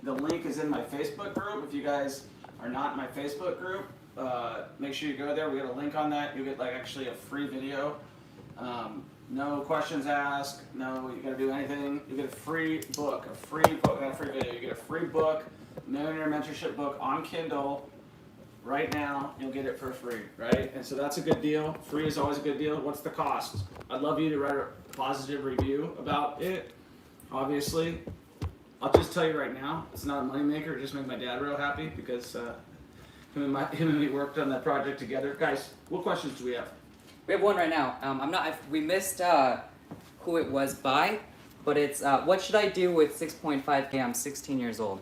the link is in my Facebook group. If you guys are not in my Facebook group, make sure you go there. We got a link on that. You'll get like actually a free video. No questions asked. No, you gotta do anything. You get a free book, not a free video. You get a free book, Millionaire Mentorship book on Kindle. Right now, you'll get it for free, right? And so that's a good deal. Free is always a good deal. What's the cost? I'd love you to write a positive review about it. Obviously, I'll just tell you right now, it's not a moneymaker. It just made my dad real happy because him and me worked on that project together. Guys, what questions do we have? We have one right now. We missed who it was by, but it's what should I do with 6.5K? I'm 16 years old.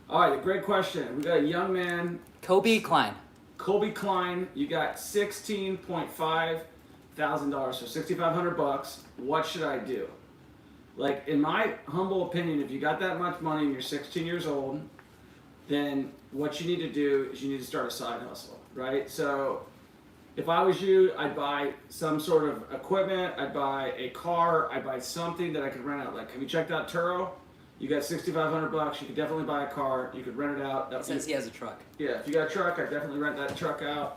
All right, great question. We got a young man. Colby Klein. Colby Klein, you got $16.5 thousand, so $6,500. What should I do? Like, in my humble opinion, if you got that much money and you're 16 years old, then what you need to do is you need to start a side hustle, right? So if I was you, I'd buy some sort of equipment, I'd buy a car, I'd buy something that I could rent out. Like, have you checked out Turo? You got $6,500, you could definitely buy a car, you could rent it out. He says he has a truck. Yeah, if you got a truck, I'd definitely rent that truck out.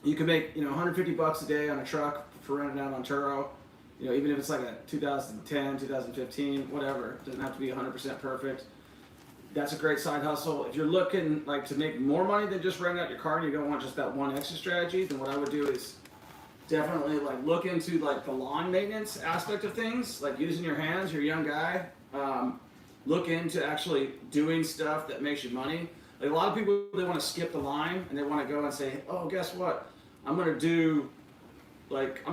You can make, $150 a day on a truck for renting out on Turo. Even if it's like a 2010, 2015, whatever. It doesn't have to be 100% perfect. That's a great side hustle. If you're looking to make more money than just renting out your car and you don't want just that one exit strategy, then what I would do is definitely look into the lawn maintenance aspect of things, like using your hands. You're a young guy. Look into actually doing stuff that makes you money. Like, a lot of people, they want to skip the line and they want to go and say, oh, guess what? I'm going to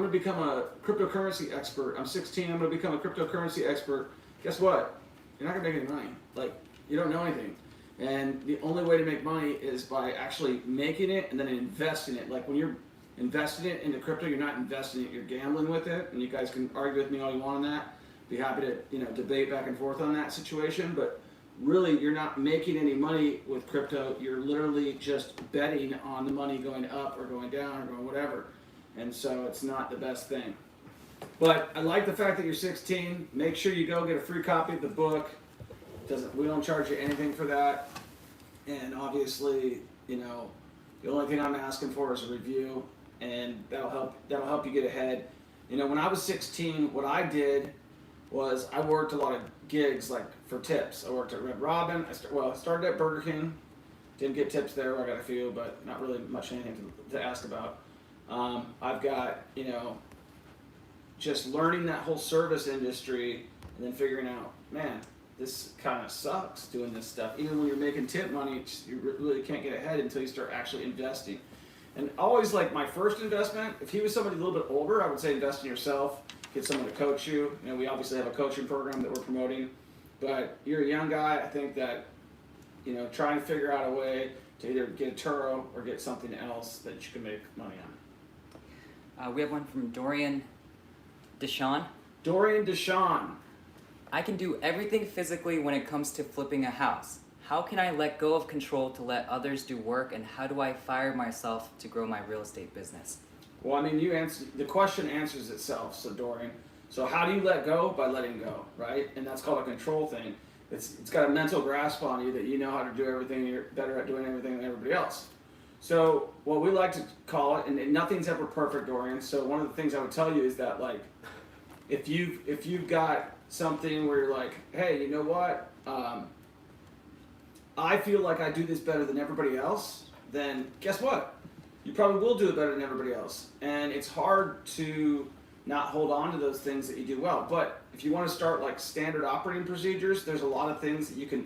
become a cryptocurrency expert. I'm 16, I'm going to become a cryptocurrency expert. Guess what? You're not going to make any money. You don't know anything. And the only way to make money is by actually making it and then investing it. Like, when you're investing it into crypto, you're not investing it, you're gambling with it. And you guys can argue with me all you want on that. Be happy to debate back and forth on that situation. But really, you're not making any money with crypto. You're literally just betting on the money going up or going down or going whatever. And so it's not the best thing. But I like the fact that you're 16. Make sure you go get a free copy of the book. We don't charge you anything for that. And obviously, the only thing I'm asking for is a review, and that'll help you get ahead. When I was 16, what I did was I worked a lot of gigs for tips. I worked at Red Robin. I started at Burger King. Didn't get tips there. I got a few, but not really much anything to ask about. I've got, just learning that whole service industry and then figuring out, man, this kind of sucks doing this stuff. Even when you're making tip money, you really can't get ahead until you start actually investing. And always, my first investment, if he was somebody a little bit older, I would say invest in yourself, get someone to coach you. We obviously have a coaching program that we're promoting, but you're a young guy. I think that, try and figure out a way to either get a Turo or get something else that you can make money on. We have one from Dorian Deshawn. Dorian Deshawn. I can do everything physically when it comes to flipping a house. How can I let go of control to let others do work, and how do I fire myself to grow my real estate business? Well, the question answers itself, so Dorian. So how do you let go? By letting go, right? And that's called a control thing. It's got a mental grasp on you that you know how to do everything, you're better at doing everything than everybody else. So what we like to call it, and nothing's ever perfect, Dorian, so one of the things I would tell you is that, if you've got something where you're like, hey, you know what? I feel like I do this better than everybody else, then guess what? You probably will do it better than everybody else. And it's hard to not hold on to those things that you do well. But if you want to start standard operating procedures, there's a lot of things that you can,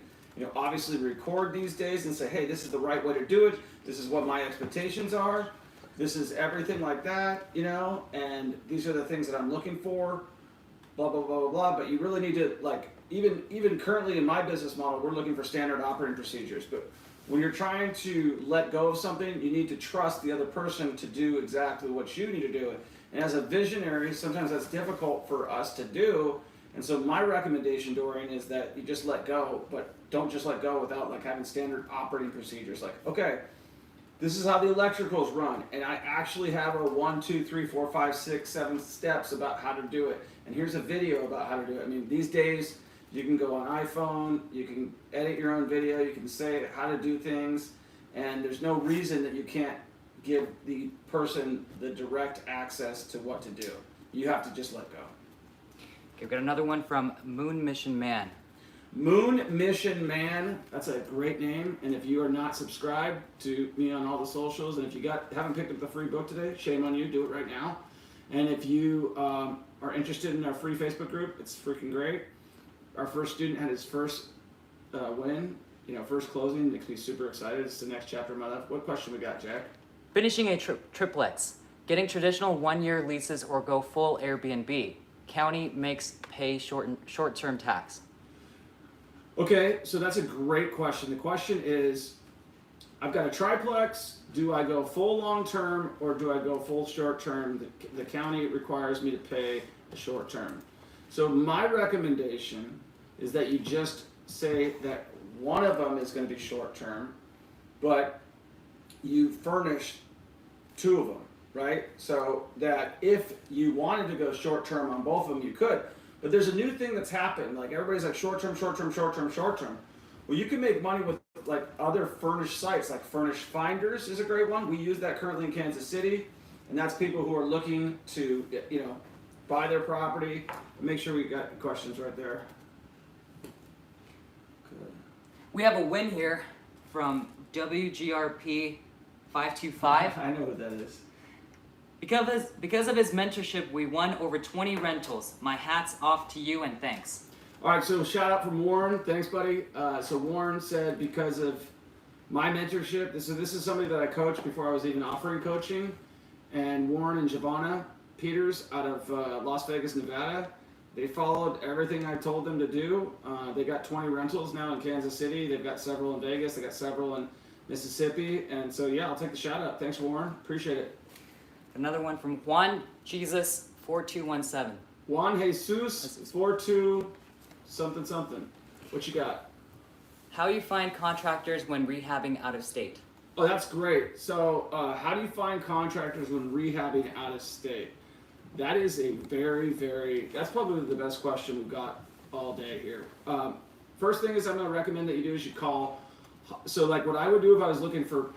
obviously record these days and say, hey, this is the right way to do it. This is what my expectations are. This is everything like that, and these are the things that I'm looking for, blah, blah, blah, blah, blah. But you really need to, even currently in my business model, we're looking for standard operating procedures. But when you're trying to let go of something, you need to trust the other person to do exactly what you need to do. And as a visionary, sometimes that's difficult for us to do. And so my recommendation, Dorian, is that you just let go, but don't just let go without having standard operating procedures. Okay, this is how the electricals run, and I actually have a 1, 2, 3, 4, 5, 6, 7 steps about how to do it. And here's a video about how to do it. These days, You can go on iPhone, you can edit your own video, you can say how to do things, and there's no reason that you can't give the person the direct access to what to do. You have to just let go. Okay, we've got another one from Moon Mission Man. Moon Mission Man, that's a great name. And if you are not subscribed to me on all the socials, and if you haven't picked up the free book today, shame on you, do it right now. And if you are interested in our free Facebook group, it's freaking great. Our first student had his first win, first closing. Makes me super excited. It's the next chapter of my life. What question we got, Jack? Finishing a triplex. Getting traditional 1-year leases or go full Airbnb. County makes pay short-term tax. Okay, so that's a great question. The question is, I've got a triplex. Do I go full long-term or do I go full short-term? The county requires me to pay a short-term. So my recommendation is that you just say that one of them is going to be short-term, but you furnish 2 of them, right? So that if you wanted to go short-term on both of them, you could. But there's a new thing that's happened. Like everybody's like short-term, short-term, short-term, short-term. Well, you can make money with like other furnished sites, like Furnished Finders is a great one. We use that currently in Kansas City, and that's people who are looking to, buy their property. Make sure we got questions right there. Good. We have a win here from WGRP 525. I know what that is. Because of his mentorship, we won over 20 rentals. My hat's off to you and thanks. All right, so shout out from Warren. Thanks, buddy. So Warren said because of my mentorship, this is somebody that I coached before I was even offering coaching, and Warren and Giovanna Peters out of Las Vegas, Nevada. They followed everything I told them to do. They got 20 rentals now in Kansas City. They've got several in Vegas. They got several in Mississippi. And so, yeah, I'll take the shout out. Thanks, Warren. Appreciate it. Another one from Juan Jesus 4217. Juan Jesus 42 something something. What you got? How you find contractors when rehabbing out of state? Oh, that's great. So, how do you find contractors when rehabbing out of state? That is a that's probably the best question we've got all day here. First thing is I'm going to recommend that you do is you call. So, like what I would do if I was looking for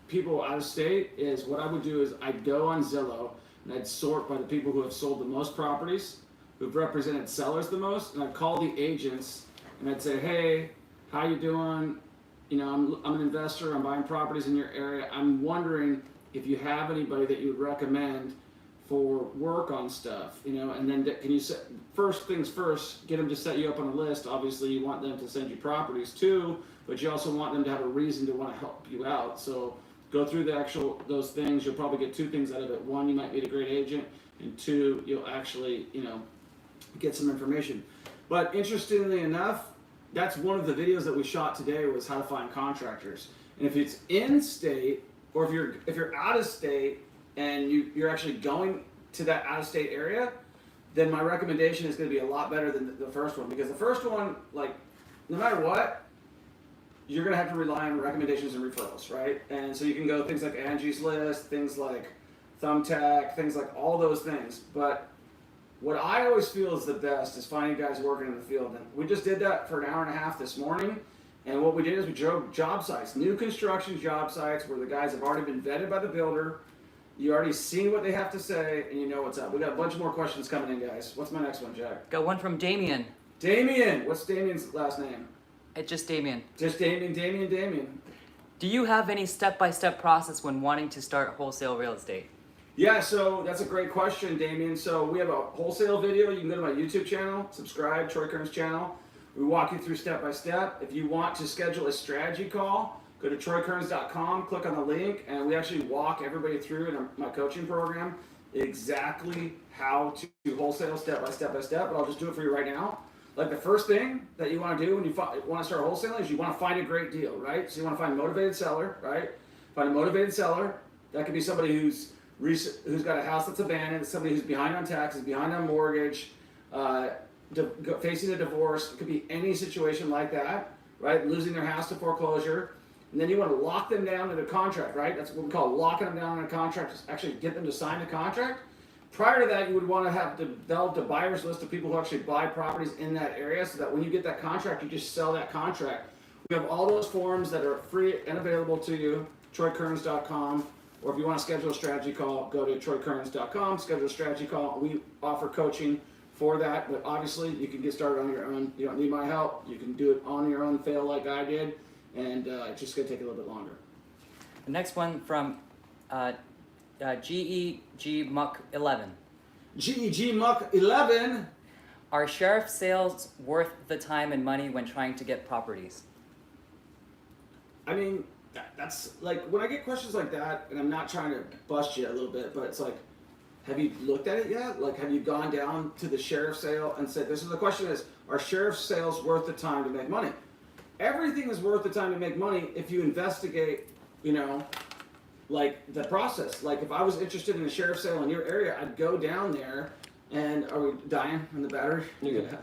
people out of state is what I would do is I'd go on Zillow and I'd sort by the people who have sold the most properties, who've represented sellers the most, and I'd call the agents and I'd say, hey, how you doing? I'm an investor. I'm buying properties in your area. I'm wondering if you have anybody that you would recommend for work on stuff, and then can you set, first things first, get them to set you up on a list. Obviously, you want them to send you properties too, but you also want them to have a reason to want to help you out. So go through those things. You'll probably get 2 things out of it. 1, you might meet a great agent, and 2, you'll actually, get some information. But interestingly enough, that's one of the videos that we shot today was how to find contractors. And if it's in state, or if you're out of state and you're actually going to that out of state area, then my recommendation is going to be a lot better than the first one, because the first one, like, no matter what, you're going to have to rely on recommendations and referrals, right? And so you can go things like Angie's List, things like Thumbtack, things like all those things. But what I always feel is the best is finding guys working in the field. And we just did that for an hour and a half this morning. And what we did is we drove job sites, new construction job sites where the guys have already been vetted by the builder. You already seen what they have to say, and you know what's up. We got a bunch more questions coming in, guys. What's my next one, Jack? Got one from Damien. Damien! What's Damien's last name? It's just Damien. Just Damien. Do you have any step-by-step process when wanting to start wholesale real estate? Yeah, so that's a great question, Damien. So we have a wholesale video. You can go to my YouTube channel, subscribe, Troy Kearns channel. We walk you through step by step. If you want to schedule a strategy call, go to troykearns.com, click on the link, and we actually walk everybody through in my coaching program exactly how to wholesale step by step by step. But I'll just do it for you right now. Like the first thing that you want to do when you want to start wholesaling is you want to find a great deal, right? So you want to find a motivated seller, right? Find a motivated seller. That could be somebody who's got a house that's abandoned, somebody who's behind on taxes, behind on mortgage, facing a divorce. It could be any situation like that, right? Losing their house to foreclosure. And then you want to lock them down in a contract, right? That's what we call locking them down in a contract, just actually get them to sign the contract. Prior to that, you would want to have developed a buyer's list of people who actually buy properties in that area, so that when you get that contract, you just sell that contract. We have all those forms that are free and available to you, troykearns.com, or if you want to schedule a strategy call, go to troykearns.com, schedule a strategy call. We offer coaching for that, but obviously you can get started on your own. You don't need my help. You can do it on your own, fail like I did, and it's just going to take a little bit longer. The next one from GEG Muck 11. GEG Muck 11. Are sheriff sales worth the time and money when trying to get properties? I mean, that's like, when I get questions like that, and I'm not trying to bust you a little bit, but it's like, have you looked at it yet? Like, have you gone down to the sheriff sale and said, this is the question is, are sheriff sales worth the time to make money? Everything is worth the time to make money if you investigate, you know, like the process. Like, if I was interested in a sheriff sale in your area, I'd go down there and, are we dying on the battery? You're good.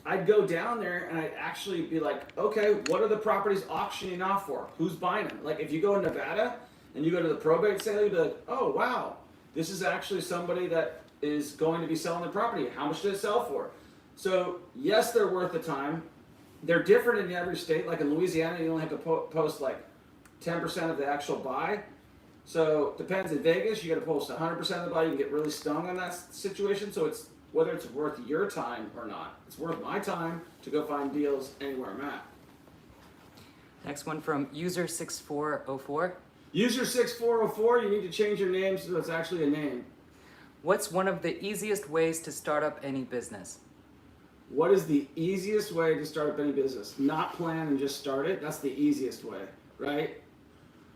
I'd go down there and I'd actually be like, okay, what are the properties auctioning off for? Who's buying them? Like, if you go in Nevada and you go to the probate sale, you'd be like, oh, wow, this is actually somebody that is going to be selling the property. How much did it sell for? So, yes, they're worth the time. They're different in every state. Like in Louisiana, you only have to post like 10% of the actual buy. So, depends. In Vegas, you got to post 100% of the buy. You can get really stung on that situation. So, it's whether it's worth your time or not. It's worth my time to go find deals anywhere I'm at. Next one from user 6404. User 6404, you need to change your name so it's actually a name. What's one of the easiest ways to start up any business? What is the easiest way to start up any business? Not plan and just start it. That's the easiest way, right?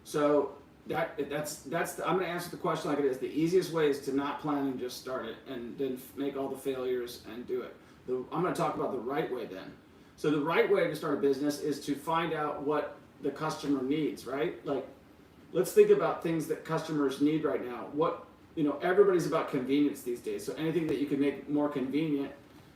So that's I'm going to answer the question like it is. The easiest way is to not plan and just start it, and then make all the failures and do it. I'm going to talk about the right way then. So the right way to start a business is to find out what the customer needs, right? Like, let's think about things that customers need right now. What, you know, everybody's about convenience these days. So anything that you can make more convenient,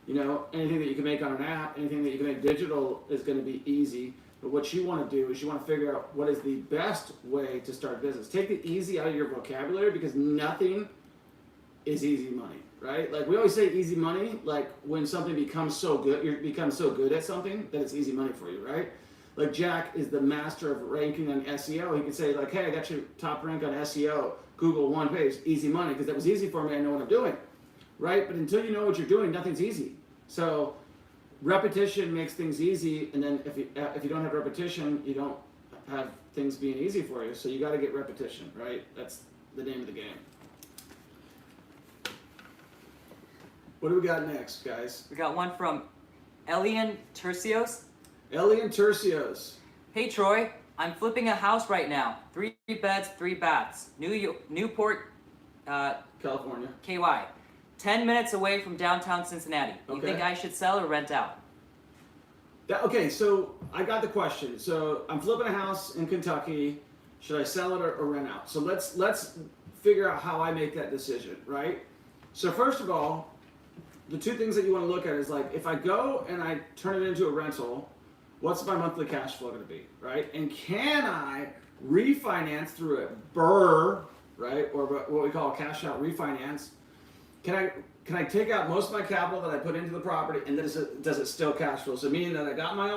you know, anything that you can make on an app, anything that you can make digital is going to be easy. But what you want to do is you want to figure out what is the best way to start a business. Take the easy out of your vocabulary, because nothing is easy money, right? Like, we always say easy money, like when something becomes so good, you become so good at something that it's easy money for you, right? Like, Jack is the master of ranking on SEO. He could say like, hey, I got your top rank on SEO, Google one page, easy money, because that was easy for me, I know what I'm doing, right? But until you know what you're doing, nothing's easy. So repetition makes things easy, and then if you don't have repetition, you don't have things being easy for you. So you got to get repetition, right? That's the name of the game. What do we got next, guys? We got one from Elian Tercios. Elian Tercios. Hey Troy, I'm flipping a house right now. 3 beds, 3 baths. Newport, California. KY. 10 minutes away from downtown Cincinnati. You Okay. think I should sell or rent out? Okay, so I got the question. So I'm flipping a house in Kentucky. Should I sell it or rent out? So let's figure out how I make that decision, right? So first of all, the two things that you want to look at is, like, if I go and I turn it into a rental, what's my monthly cash flow going to be, right? And can I refinance through a BRRRR, right, or what we call a cash out refinance? Can I take out most of my capital that I put into the property, and does it still cash flow? So meaning that I got my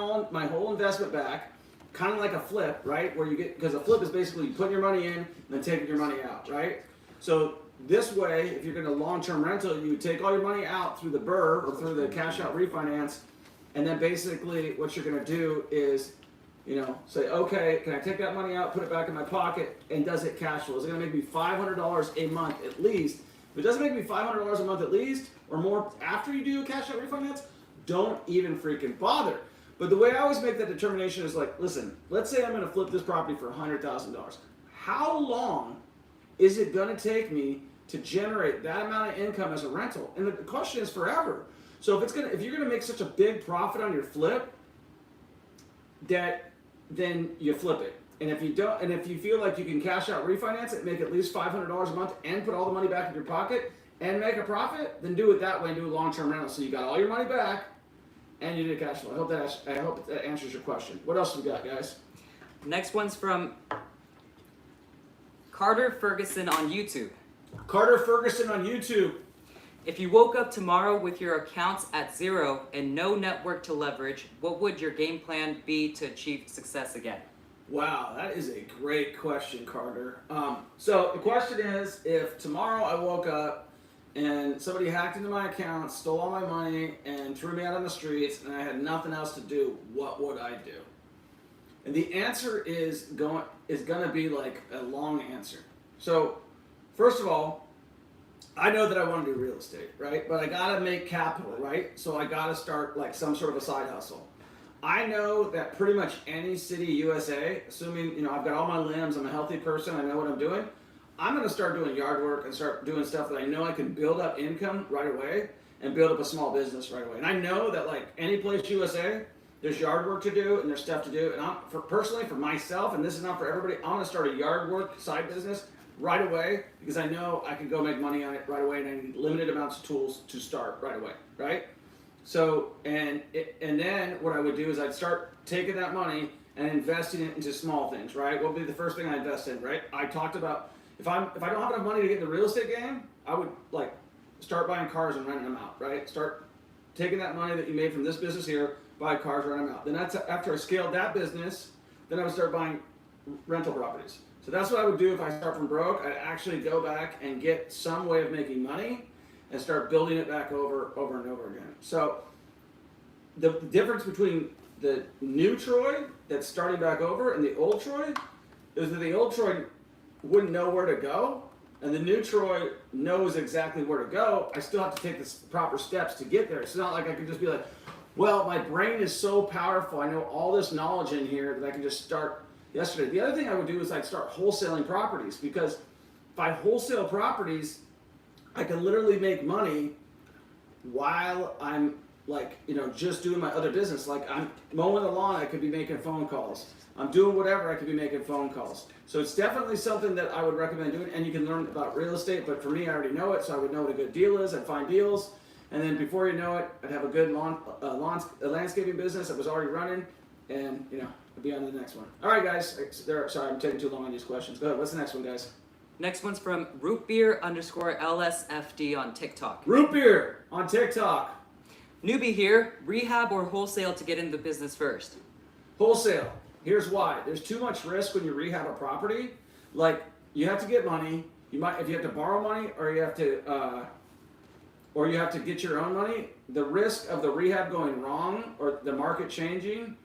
whole investment back, kind of like a flip, right? Where you get, because a flip is basically you put your money in and then taking your money out, right? So this way, if you're going to long-term rental, you take all your money out through the BRRRR or through the cash out refinance, and then basically what you're going to do is, you know, say, okay, can I take that money out, put it back in my pocket, and does it cash flow? Is it going to make me $500 a month at least? If it doesn't make me $500 a month at least, or more after you do a cash out refinance, don't even freaking bother. But the way I always make that determination is like, listen, let's say I'm going to flip this property for $100,000. How long is it going to take me to generate that amount of income as a rental? And the question is forever. So if you're going to make such a big profit on your flip, then you flip it. And if you don't, and if you feel like you can cash out refinance it, make at least $500 a month, and put all the money back in your pocket and make a profit, then do it that way and do a long-term rental. So you got all your money back and you did cash flow. I hope that answers your question. What else we got, guys? Next one's from Carter Ferguson on YouTube. Carter Ferguson on YouTube. If you woke up tomorrow with your accounts at zero and no network to leverage, what would your game plan be to achieve success again? Wow, that is a great question, Carter. So the question is, if tomorrow I woke up and somebody hacked into my account, stole all my money, and threw me out on the streets, and I had nothing else to do, what would I do? And the answer is gonna be like a long answer. So, first of all, I know that I want to do real estate, right? But I gotta make capital, right? So I gotta start like some sort of a side hustle. I know that pretty much any city USA, assuming I've got all my limbs, I'm a healthy person, I know what I'm doing. I'm gonna start doing yard work and start doing stuff that I know I can build up income right away and build up a small business right away. And I know that like any place USA, there's yard work to do and there's stuff to do. And personally for myself, and this is not for everybody, I'm gonna start a yard work side business right away because I know I can go make money on it right away and I need limited amounts of tools to start right away, right? So, and then what I would do is I'd start taking that money and investing it into small things, right? What would be the first thing I invest in, right? I talked about if I don't have enough money to get in the real estate game, I would like start buying cars and renting them out, right? Start taking that money that you made from this business here, buy cars, rent them out. Then that's after I scaled that business, then I would start buying rental properties. So that's what I would do if I start from broke. I'd actually go back and get some way of making money and start building it back over and over again. So the difference between the new Troy that's starting back over and the old Troy is that the old Troy wouldn't know where to go, and the new Troy knows exactly where to go. I still have to take the proper steps to get there. It's not like I can just be like, well, my brain is so powerful, I know all this knowledge in here that I can just start yesterday. The other thing I would do is I'd start wholesaling properties, because if I wholesale properties, I can literally make money while I'm like, just doing my other business. Like I'm mowing the lawn, I could be making phone calls. I'm doing whatever, I could be making phone calls. So it's definitely something that I would recommend doing, and you can learn about real estate, but for me, I already know it, so I would know what a good deal is. I'd find deals, and then before you know it, I'd have a good landscaping business that was already running, and I'd be on to the next one. All right, guys. Sorry, I'm taking too long on these questions. Go ahead. What's the next one, guys? Next one's from rootbeer_LSFD on TikTok. Root beer on TikTok. Newbie here, rehab or wholesale to get into the business first? Wholesale. Here's why. There's too much risk when you rehab a property. Like, you have to get money. If you have to borrow money, or you have to get your own money. The risk of the rehab going wrong or the market changing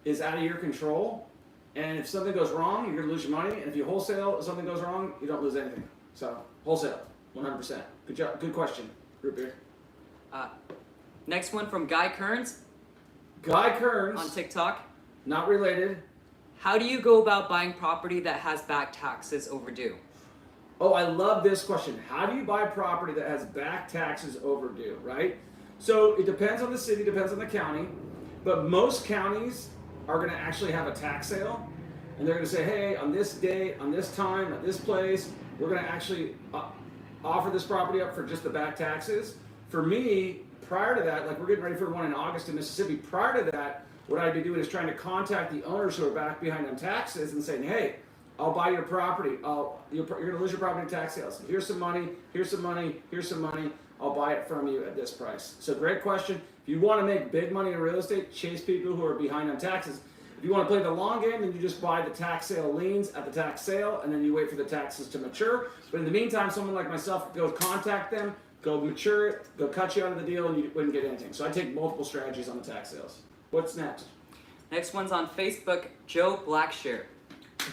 is out of your control. And if something goes wrong, you're gonna lose your money. And if you wholesale, if something goes wrong, you don't lose anything. So wholesale, 100%. Good job. Good question. Root beer. Next one from Guy Kearns. Guy Kearns. On TikTok. Not related. How do you go about buying property that has back taxes overdue? Oh, I love this question. How do you buy property that has back taxes overdue, right? So it depends on the city, depends on the county, but most counties are going to actually have a tax sale, and they're going to say, hey, on this date, on this time, at this place, we're going to actually offer this property up for just the back taxes. For me, prior to that, like we're getting ready for one in August in Mississippi, prior to that, what I'd be doing is trying to contact the owners who are back behind on taxes and saying, hey, I'll buy your property. You're going to lose your property in tax sales. Here's some money, here's some money, here's some money. I'll buy it from you at this price. So great question. If you want to make big money in real estate, chase people who are behind on taxes. If you want to play the long game, then you just buy the tax sale liens at the tax sale, and then you wait for the taxes to mature. But in the meantime, someone like myself, go contact them, go mature it, go cut you out of the deal, and you wouldn't get anything. So I take multiple strategies on the tax sales. What's next? Next one's on Facebook, Joe Blackshear.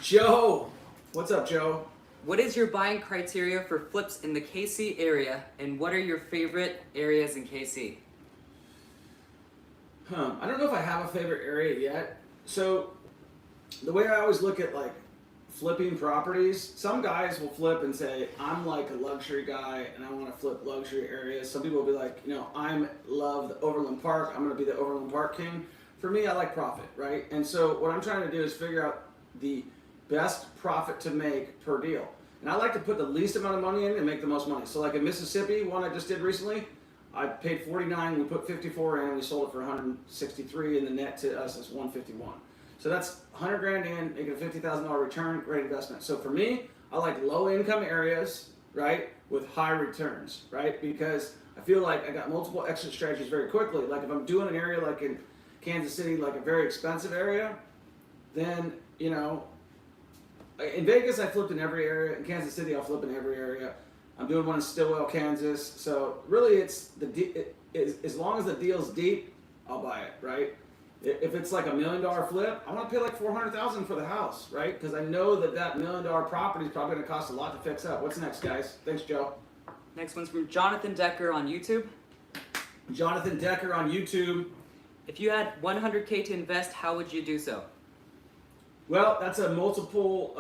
Joe! What's up, Joe? What is your buying criteria for flips in the KC area, and what are your favorite areas in KC? I don't know if I have a favorite area yet. So the way I always look at like flipping properties, some guys will flip and say, I'm like a luxury guy and I want to flip luxury areas. Some people will be like, I love the Overland Park. I'm going to be the Overland Park king. For me, I like profit, right? And so what I'm trying to do is figure out the best profit to make per deal. And I like to put the least amount of money in and make the most money. So like in Mississippi, one I just did recently, I paid 49, we put 54 in, and we sold it for 163, and the net to us is 151. So that's 100 grand in, making a $50,000 return, great investment. So for me, I like low income areas, right? with high returns, right? Because I feel like I got multiple exit strategies very quickly. Like if I'm doing an area like in Kansas City, like a very expensive area, then, you know, in Vegas I flipped in every area. In Kansas City I'll flip in every area. I'm doing one in Stillwell, Kansas. So really it's as long as the deal's deep, I'll buy it, right? If it's like $1 million flip, I want to pay like $400,000 for the house, right? Because I know that $1 million property is probably going to cost a lot to fix up. What's next, guys? Thanks, Joe. Next one's from Jonathan Decker on YouTube. Jonathan Decker on YouTube. If you had 100K to invest, how would you do so? Well, that's a multiple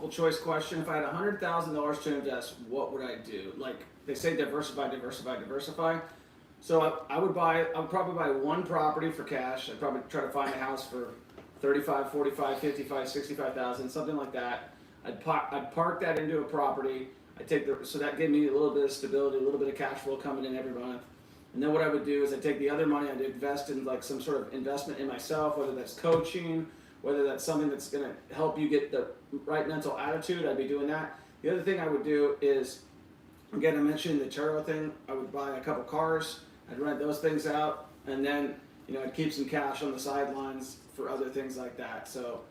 choice question. If I had $100,000 to invest, what would I do? Like they say, diversify, diversify, diversify. So I would probably buy one property for cash. I'd probably try to find a house for 35, 45, 55, 65,000, something like that. I'd park that into a property. So that gave me a little bit of stability, a little bit of cash flow coming in every month. And then what I would do is I'd take the other money, I'd invest in like some sort of investment in myself, whether that's coaching, whether that's something that's going to help you get the right mental attitude. I'd be doing that. The other thing I would do is, again, I mentioned the Turo thing. I would buy a couple cars. I'd rent those things out, and then, you know, I'd keep some cash on the sidelines for other things like that. So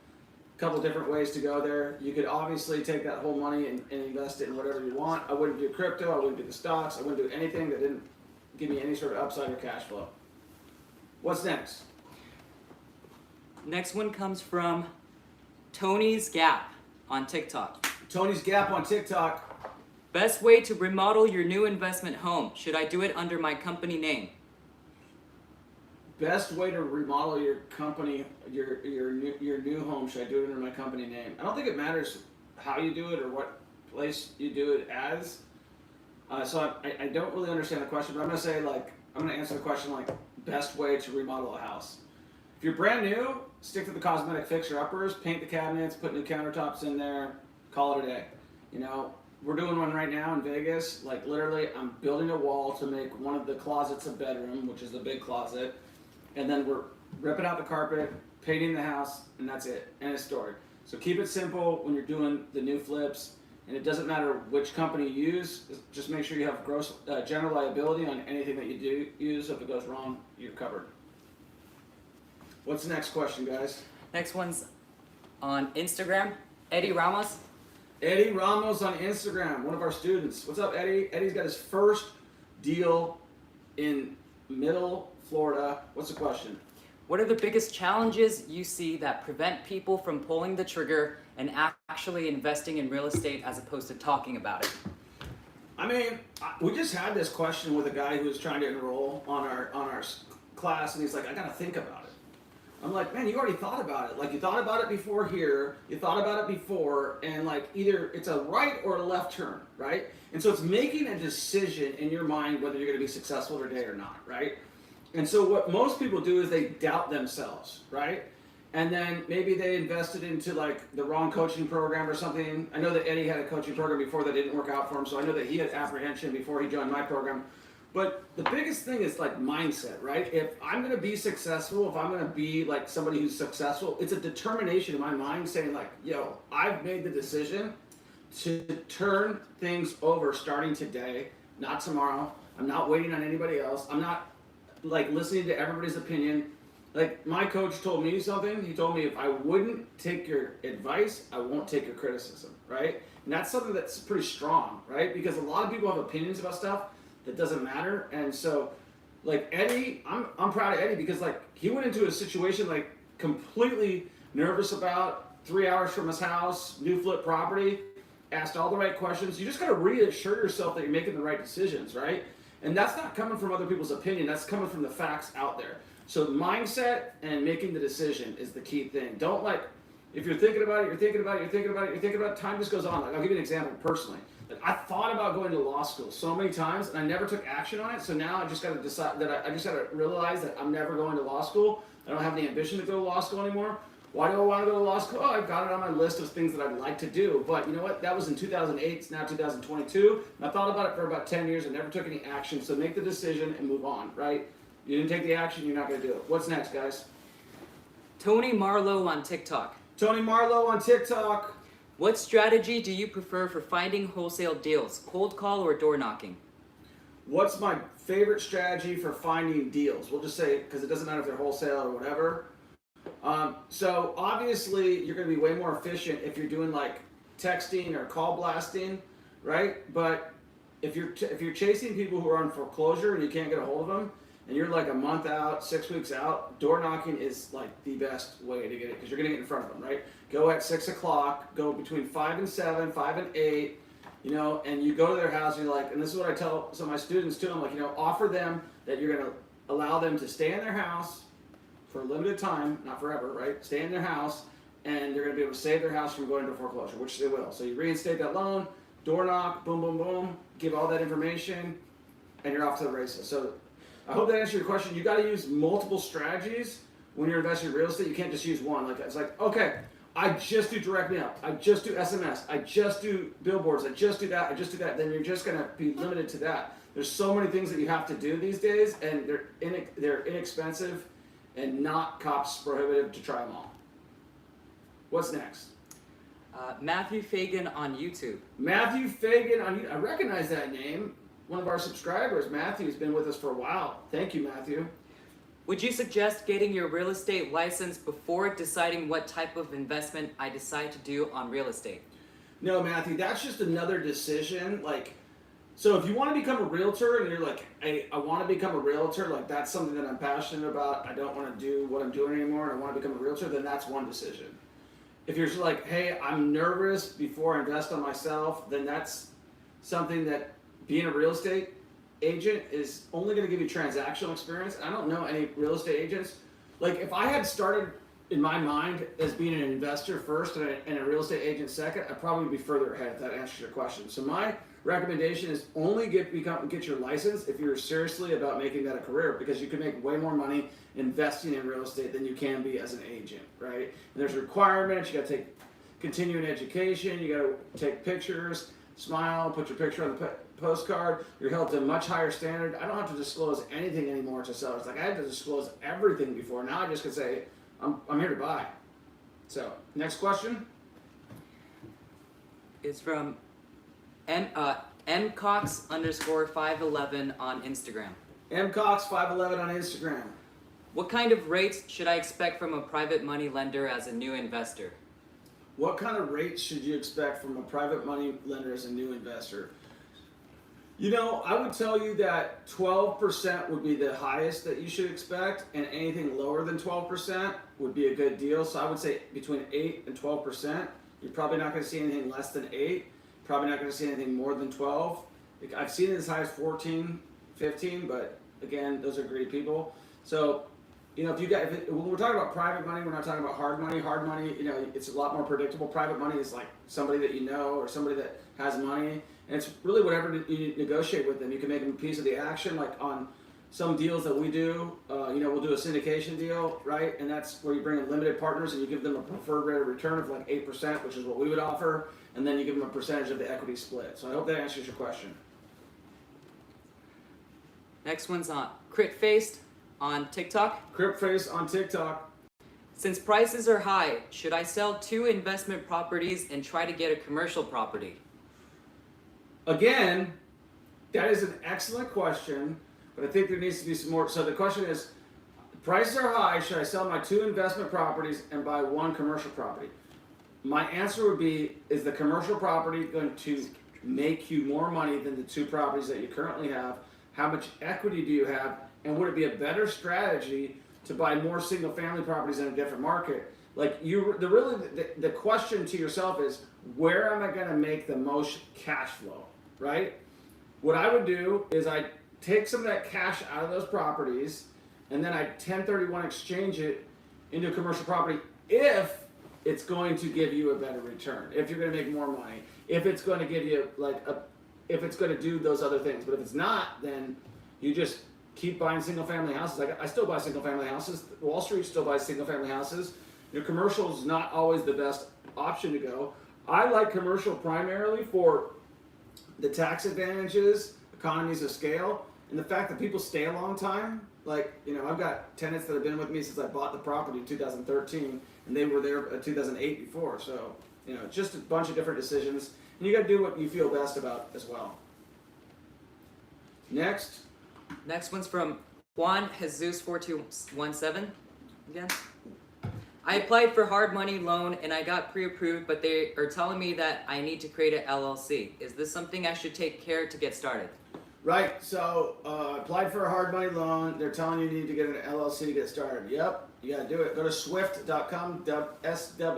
a couple different ways to go there. You could obviously take that whole money and invest it in whatever you want. I wouldn't do crypto. I wouldn't do the stocks. I wouldn't do anything that didn't give me any sort of upside or cash flow. What's next? Next one comes from Tony's Gap on TikTok. Tony's Gap on TikTok. Best way to remodel your new investment home. Should I do it under my company name? Best way to remodel your company, your new home. Should I do it under my company name? I don't think it matters how you do it or what place you do it as. So I don't really understand the question, but I'm gonna answer the question like best way to remodel a house. If you're brand new, stick to the cosmetic fixer-uppers, paint the cabinets, put new countertops in there, call it a day. You know, we're doing one right now in Vegas. Like literally, I'm building a wall to make one of the closets a bedroom, which is a big closet, and then we're ripping out the carpet, painting the house, and that's it. End of story. So keep it simple when you're doing the new flips, and it doesn't matter which company you use. Just make sure you have general liability on anything that you do use. If it goes wrong, you're covered. What's the next question, guys? Next one's on Instagram. Eddie Ramos. Eddie Ramos on Instagram, one of our students. What's up, Eddie? Eddie's got his first deal in Middle Florida. What's the question? What are the biggest challenges you see that prevent people from pulling the trigger and actually investing in real estate as opposed to talking about it? I mean, we just had this question with a guy who was trying to enroll on our class, and he's like, I gotta think about it. I'm like, man, you already thought about it. Like, you thought about it before here, you thought about it before, and like either it's a right or a left turn, right? And so it's making a decision in your mind whether you're gonna be successful today or not, right? And so what most people do is they doubt themselves, right? And then maybe they invested into like the wrong coaching program or something. I know that Eddie had a coaching program before that didn't work out for him, so I know that he had apprehension before he joined my program. But the biggest thing is like mindset, right? If I'm gonna be successful, if I'm gonna be like somebody who's successful, it's a determination in my mind saying like, yo, I've made the decision to turn things over starting today, not tomorrow. I'm not waiting on anybody else. I'm not like listening to everybody's opinion. Like my coach told me something. He told me if I wouldn't take your advice, I won't take your criticism, right? And that's something that's pretty strong, right? Because a lot of people have opinions about stuff that doesn't matter. And so like Eddie, I'm proud of Eddie because like he went into a situation like completely nervous about 3 hours from his house, new flip property, asked all the right questions. You just got to reassure yourself that you're making the right decisions, right? And that's not coming from other people's opinion. That's coming from the facts out there. So mindset and making the decision is the key thing. Don't like, if you're thinking about it, you're thinking about it, you're thinking about it, you're thinking about it, time just goes on. Like I'll give you an example personally. Like I thought about going to law school so many times and I never took action on it. So now I just got to decide that I just got to realize that I'm never going to law school. I don't have any ambition to go to law school anymore. Why do I want to go to law school? Oh, I've got it on my list of things that I'd like to do. But you know what? That was in 2008. It's now 2022. And I thought about it for about 10 years and never took any action. So make the decision and move on, right? You didn't take the action, you're not going to do it. What's next, guys? Tony Marlow on TikTok. Tony Marlow on TikTok. What strategy do you prefer for finding wholesale deals? Cold call or door knocking? What's my favorite strategy for finding deals? We'll just say, because it doesn't matter if they're wholesale or whatever. So obviously you're going to be way more efficient if you're doing like texting or call blasting, right? But if you're chasing people who are on foreclosure and you can't get a hold of them, and you're like a month out, 6 weeks out, door knocking is like the best way to get it because you're going to get in front of them, right? Go at 6 o'clock, go between 5 and 7, 5 and 8, you know, and you go to their house and you're like, and this is what I tell some of my students too, I'm like, you know, offer them that you're going to allow them to stay in their house for a limited time, not forever, right? Stay in their house, and they're going to be able to save their house from going into foreclosure, which they will. So you reinstate that loan, door knock, boom, boom, boom, give all that information, and you're off to the races. So I hope that answered your question. You got to use multiple strategies when you're investing in real estate. You can't just use one. Like it's like, okay, I just do direct mail, I just do SMS, I just do billboards, I just do that, I just do that. Then you're just going to be limited to that. There's so many things that you have to do these days, and they're inexpensive and not cost prohibitive to try them all. What's next? Matthew Fagan on YouTube. Matthew Fagan on YouTube. I recognize that name. One of our subscribers, Matthew's been with us for a while. Thank you, Matthew. Would you suggest getting your real estate license before deciding what type of investment I decide to do on real estate? No, Matthew, that's just another decision. Like, so if you want to become a realtor and you're like, hey, I want to become a realtor, like that's something that I'm passionate about, I don't want to do what I'm doing anymore, and I want to become a realtor, then that's one decision. If you're just like, hey, I'm nervous before I invest on myself, then that's something that being a real estate agent is only going to give you transactional experience. I don't know any real estate agents. Like if I had started in my mind as being an investor first and a real estate agent second, I'd probably be further ahead if that answers your question. So my recommendation is only get your license if you're seriously about making that a career, because you can make way more money investing in real estate than you can be as an agent, right? And there's requirements. You got to take continuing education. You got to take pictures, smile, put your picture on the postcard. You're held to a much higher standard. I don't have to disclose anything anymore to sellers. Like I had to disclose everything before. Now I just can say I'm here to buy. So next question. It's from mcox_511 on Instagram. mcox511 on Instagram. What kind of rates should I expect from a private money lender as a new investor? What kind of rates should you expect from a private money lender as a new investor? You know, I would tell you that 12% would be the highest that you should expect, and anything lower than 12% would be a good deal. So I would say between 8 and 12%. You're probably not going to see anything less than 8. Probably not going to see anything more than 12. I've seen it as high as 14, 15, but again, those are greedy people. So, you know, when we're talking about private money, we're not talking about hard money. Hard money, you know, it's a lot more predictable. Private money is like somebody that you know or somebody that has money, and it's really whatever you negotiate with them. You can make them a piece of the action, like on some deals that we do. You know, we'll do a syndication deal, right? And that's where you bring in limited partners and you give them a preferred rate of return of like 8%, which is what we would offer, and then you give them a percentage of the equity split. So I hope that answers your question. Next one's on Crit Faced on TikTok. Crip Face on TikTok. Since prices are high, should I sell 2 investment properties and try to get a commercial property? Again, that is an excellent question, but I think there needs to be some more. So the question is, prices are high, should I sell my 2 investment properties and buy 1 commercial property? My answer would be, is the commercial property going to make you more money than the 2 properties that you currently have? How much equity do you have? And would it be a better strategy to buy more single family properties in a different market? Like the question to yourself is, where am I going to make the most cash flow, right? What I would do is I take some of that cash out of those properties, and then I 1031 exchange it into a commercial property if it's going to give you a better return, if you're going to make more money, if it's going to give you if it's going to do those other things. But if it's not, then you just keep buying single family houses. I still buy single family houses. Wall Street still buys single family houses. Your commercial is not always the best option to go. I like commercial primarily for the tax advantages, economies of scale, and the fact that people stay a long time. Like, you know, I've got tenants that have been with me since I bought the property in 2013, and they were there in 2008 before. So, just a bunch of different decisions. And you got to do what you feel best about as well. Next Next one's from Juan Jesus 4217 again. I applied for hard money loan and I got pre-approved, but they are telling me that I need to create an LLC. Is this something I should take care to get started? Right, so applied for a hard money loan. They're telling you need to get an LLC to get started. Yep, you gotta do it. Go to swift.com, SWYFT.com.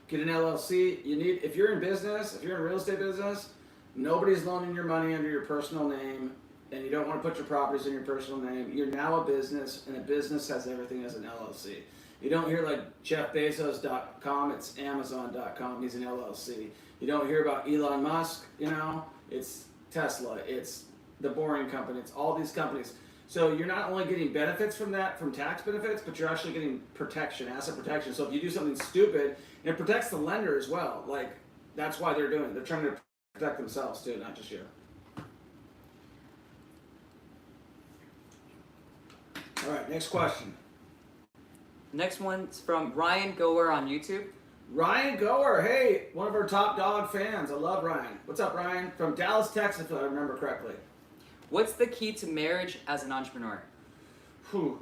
Get an LLC. If you're in business, if you're in real estate business, nobody's loaning your money under your personal name, and you don't want to put your properties in your personal name. You're now a business, and a business has everything as an LLC. You don't hear like Jeff Bezos.com, it's Amazon.com, he's an LLC. You don't hear about Elon Musk, it's Tesla, it's the Boring Company, it's all these companies. So you're not only getting benefits from that, from tax benefits, but you're actually getting protection, asset protection. So if you do something stupid, it protects the lender as well. Like, that's why they're doing it. They're trying to protect themselves too, not just you. All right, next question. Next one's from Ryan Goer on YouTube. Ryan Goer, hey, one of our top dog fans. I love Ryan. What's up, Ryan? From Dallas, Texas, if I remember correctly. What's the key to marriage as an entrepreneur? Whew.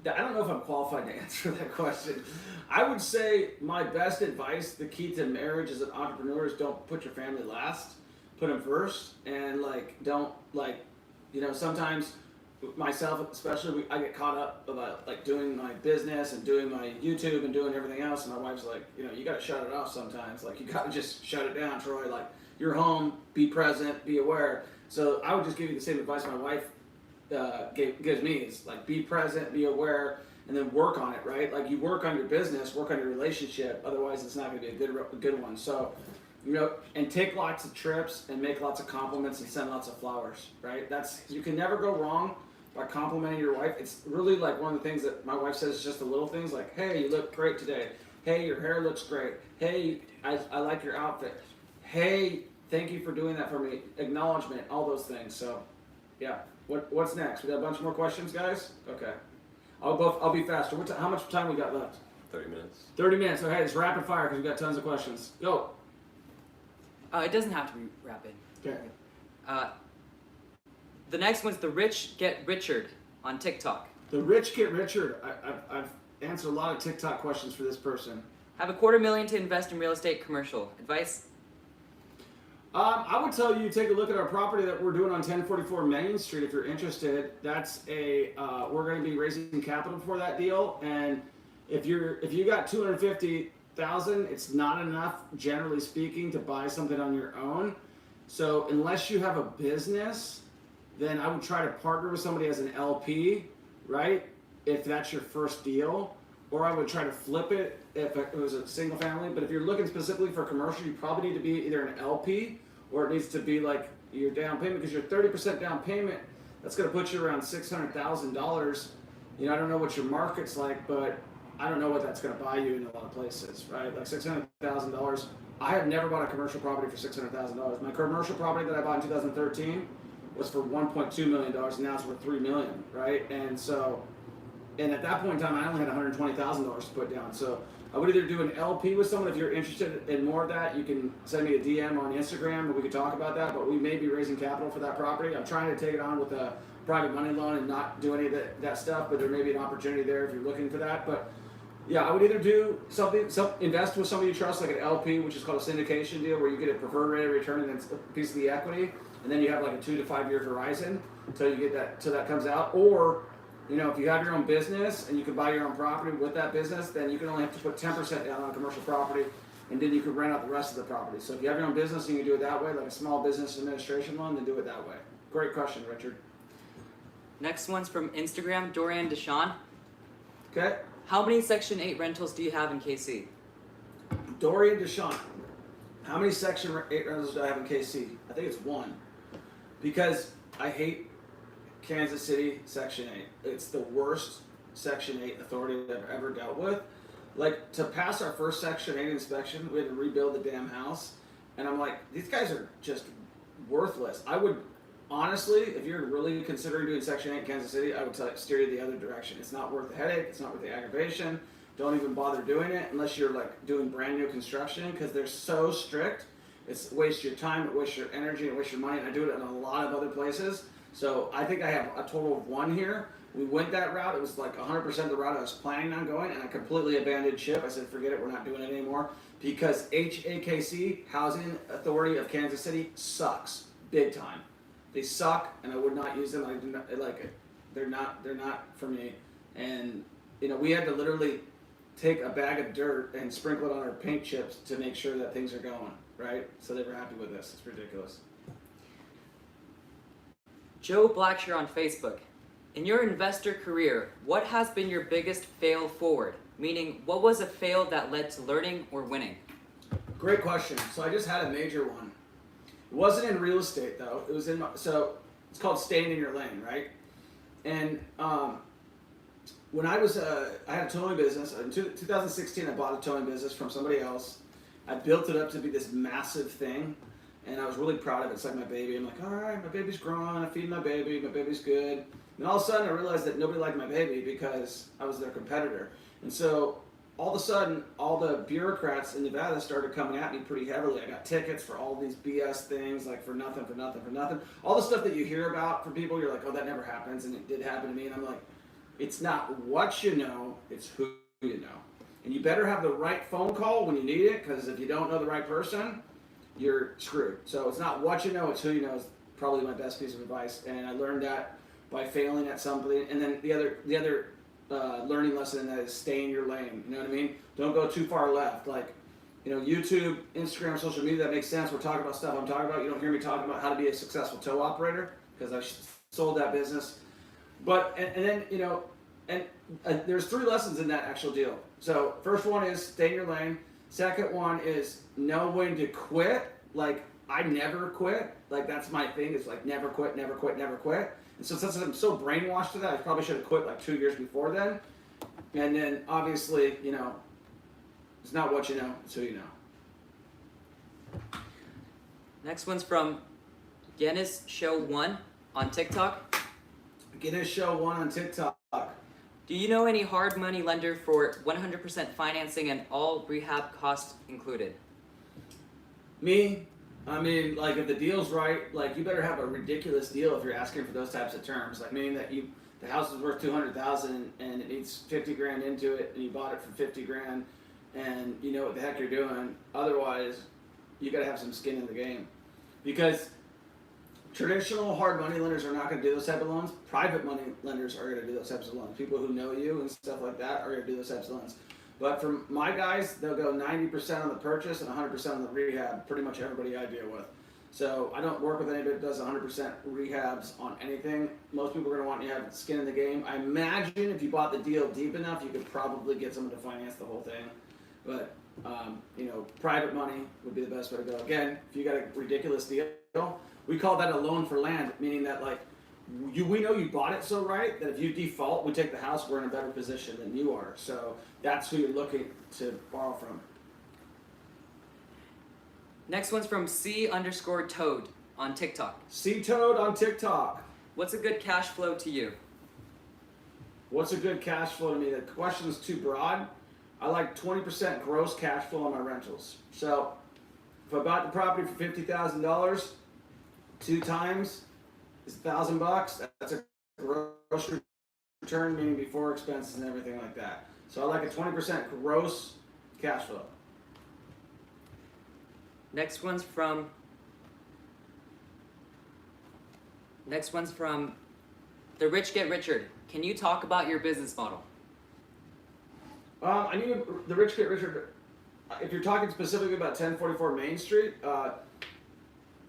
I don't know if I'm qualified to answer that question. I would say my best advice, the key to marriage as an entrepreneur is don't put your family last. Put them first. And sometimes myself especially, I get caught up about doing my business and doing my YouTube and doing everything else. And my wife's like, you got to shut it off sometimes. Like, you got to just shut it down, Troy. Like, you're home, be present, be aware. So I would just give you the same advice my wife gives me is be present, be aware, and then work on it, right? Like, you work on your business, work on your relationship, otherwise it's not going to be a good one. So, and take lots of trips and make lots of compliments and send lots of flowers, right? You can never go wrong by complimenting your wife. It's really one of the things that my wife says is just the little things like, hey, you look great today. Hey, your hair looks great. Hey, I like your outfit. Hey, thank you for doing that for me. Acknowledgement, all those things. So, yeah. What's next? We got a bunch more questions, guys? Okay. I'll be faster. How much time we got left? 30 minutes. 30 minutes. Okay, it's rapid fire because we got tons of questions. Go. It doesn't have to be rapid. Okay. The next one's the rich get Richard on TikTok. The rich get Richard. I've answered a lot of TikTok questions for this person. Have $250,000 to invest in real estate commercial. Advice? I would tell you take a look at our property that we're doing on 1044 Main Street if you're interested. That's we're going to be raising capital for that deal, and if you got $250,000, it's not enough, generally speaking, to buy something on your own. So unless you have a business, then I would try to partner with somebody as an LP, right? If that's your first deal, or I would try to flip it if it was a single family. But if you're looking specifically for commercial, you probably need to be either an LP or it needs to be your down payment, because your 30% down payment, that's going to put you around $600,000. I don't know what your market's like, but I don't know what that's going to buy you in a lot of places, right? Like $600,000. I have never bought a commercial property for $600,000. My commercial property that I bought in 2013 was for $1.2 million, and now it's worth $3 million, right? And at that point in time, I only had $120,000 to put down. So I would either do an LP with someone. If you're interested in more of that, you can send me a DM on Instagram and we can talk about that. But we may be raising capital for that property. I'm trying to take it on with a private money loan and not do any of that stuff, but there may be an opportunity there if you're looking for that. But yeah, I would either do invest with somebody you trust, like an LP, which is called a syndication deal, where you get a preferred rate of return and then a piece of the equity, and then you have a 2 to 5 year horizon until you get that, till that comes out. Or if you have your own business and you can buy your own property with that business, then you can only have to put 10% down on a commercial property, and then you can rent out the rest of the property. So if you have your own business and you can do it that way, like a small business administration loan, then do it that way. Great question, Richard. Next one's from Instagram, Dorian Deshawn. Okay. How many Section 8 rentals do you have in KC? Dorian Deshawn. How many Section 8 rentals do I have in KC? I think it's 1. Because I hate Kansas City Section 8. It's the worst Section 8 authority I've ever dealt with. To pass our first Section 8 inspection, we had to rebuild the damn house. And I'm like, these guys are just worthless. I would, honestly, if you're really considering doing Section 8 in Kansas City, I would steer you the other direction. It's not worth the headache. It's not worth the aggravation. don't even bother doing it unless you're like doing brand new construction, because they're so strict. It's waste your time, it wastes your energy, it wastes your money, and I do it in a lot of other places. So I think I have a total of one here. We went that route. It was like 100% the route I was planning on going, and I completely abandoned ship. I said, forget it, we're not doing it anymore, because HAKC, Housing Authority of Kansas City, sucks big time. They suck, and I would not use them. I do not like it. They're not for me. And you know, we had to literally take a bag of dirt and sprinkle it on our paint chips to make sure that things are going right. So they were happy with this. It's ridiculous. Joe Blackshear on Facebook. In your investor career, what has been your biggest fail forward? Meaning, what was a fail that led to learning or winning? Great question. So I just had a major one. It wasn't in real estate though. It was in so it's called staying in your lane, right? And when I was I had a towing business in 2016. I bought a towing business from somebody else. I built it up to be this massive thing, and I was really proud of it. It's like my baby. I'm like, all right, my baby's growing. I feed my baby's good. And all of a sudden, I realized that nobody liked my baby because I was their competitor. And so all of a sudden, all the bureaucrats in Nevada started coming at me pretty heavily. I got tickets for all these BS things, like for nothing. All the stuff that you hear about from people, you're like, oh, that never happens, and it did happen to me. And I'm like, it's not what you know, it's who you know. And you better have the right phone call when you need it, because if you don't know the right person, you're screwed. So it's not what you know, it's who you know is probably my best piece of advice. And I learned that by failing at something. And then the other learning lesson in that is stay in your lane. You know what I mean? Don't go too far left. Like, you know, YouTube, Instagram, social media, that makes sense. We're talking about stuff I'm talking about. You don't hear me talking about how to be a successful tow operator, because I sold that business. But, and then, you know, and there's 3 lessons in that actual deal. So first one is stay in your lane. Second one is know when to quit. Like, I never quit. Like, that's my thing. It's like never quit, never quit, never quit. And so since I'm so brainwashed to that, I probably should have quit like 2 years before then. And then obviously, you know, it's not what you know, it's who you know. Next one's from Guinness Show 1 on TikTok. Guinness Show 1 on TikTok. Do you know any hard money lender for 100% financing and all rehab costs included? Me, I mean, like if the deal's right, like you better have a ridiculous deal if you're asking for those types of terms. Like meaning that the house is worth $200,000 and it needs 50 grand into it, and you bought it for 50 grand, and you know what the heck you're doing. Otherwise, you got to have some skin in the game, because traditional hard money lenders are not going to do those type of loans. Private money lenders are going to do those types of loans. People who know you and stuff like that are going to do those types of loans. But for my guys, they'll go 90% on the purchase and 100% on the rehab. Pretty much everybody I deal with. So I don't work with anybody that does 100% rehabs on anything. Most people are going to want you to have skin in the game. I imagine if you bought the deal deep enough, you could probably get someone to finance the whole thing. But you know, private money would be the best way to go. Again, if you got a ridiculous deal, we call that a loan for land, meaning that like we know you bought it so right that if you default, we take the house, we're in a better position than you are. So that's who you're looking to borrow from. Next one's from C_Toad on TikTok. C-Toad on TikTok. What's a good cash flow to you? What's a good cash flow to me? The question is too broad. I like 20% gross cash flow on my rentals. So if I bought the property for $50,000, 2 times is $1,000. That's a gross return, meaning before expenses and everything like that. So I like a 20% gross cash flow. Next one's from The Rich Get Richard. Can you talk about your business model? I need the Rich Get Richard. If you're talking specifically about 1044 Main Street,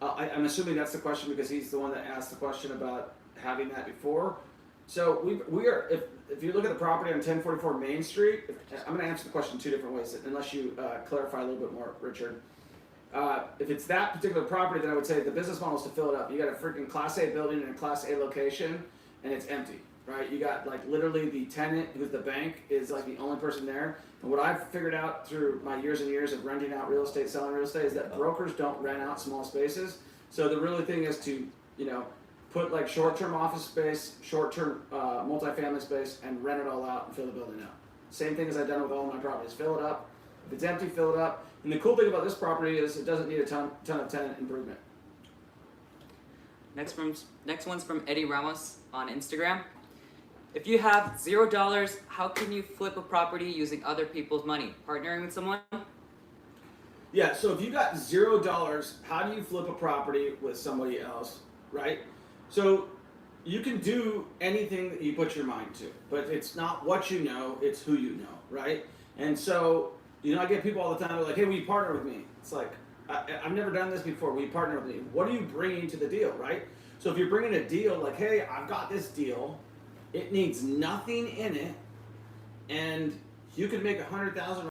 I'm assuming that's the question because he's the one that asked the question about having that before. So we are, if you look at the property on 1044 Main Street, I'm going to answer the question 2 different ways, unless you clarify a little bit more, Richard. If it's that particular property, then I would say the business model is to fill it up. You got a freaking Class A building in a Class A location, and it's empty, right? You got like literally the tenant, who's the bank, is like the only person there. And what I've figured out through my years and years of renting out real estate, selling real estate, is that brokers don't rent out small spaces. So the really thing is to, you know, put like short-term office space, short-term multifamily space, and rent it all out and fill the building out. Same thing as I've done with all my properties. Fill it up. If it's empty, fill it up. And the cool thing about this property is it doesn't need a ton of tenant improvement. Next one's from Eddie Ramos on Instagram. If you have $0, how can you flip a property using other people's money? Partnering with someone? Yeah, so if you got $0, how do you flip a property with somebody else, right? So you can do anything that you put your mind to, but it's not what you know, it's who you know, right? And so, I get people all the time, they're like, hey, will you partner with me? It's like, I've never done this before, will you partner with me? What are you bringing to the deal, right? So if you're bringing a deal, like, hey, I've got this deal, it needs nothing in it, and you could make $100,000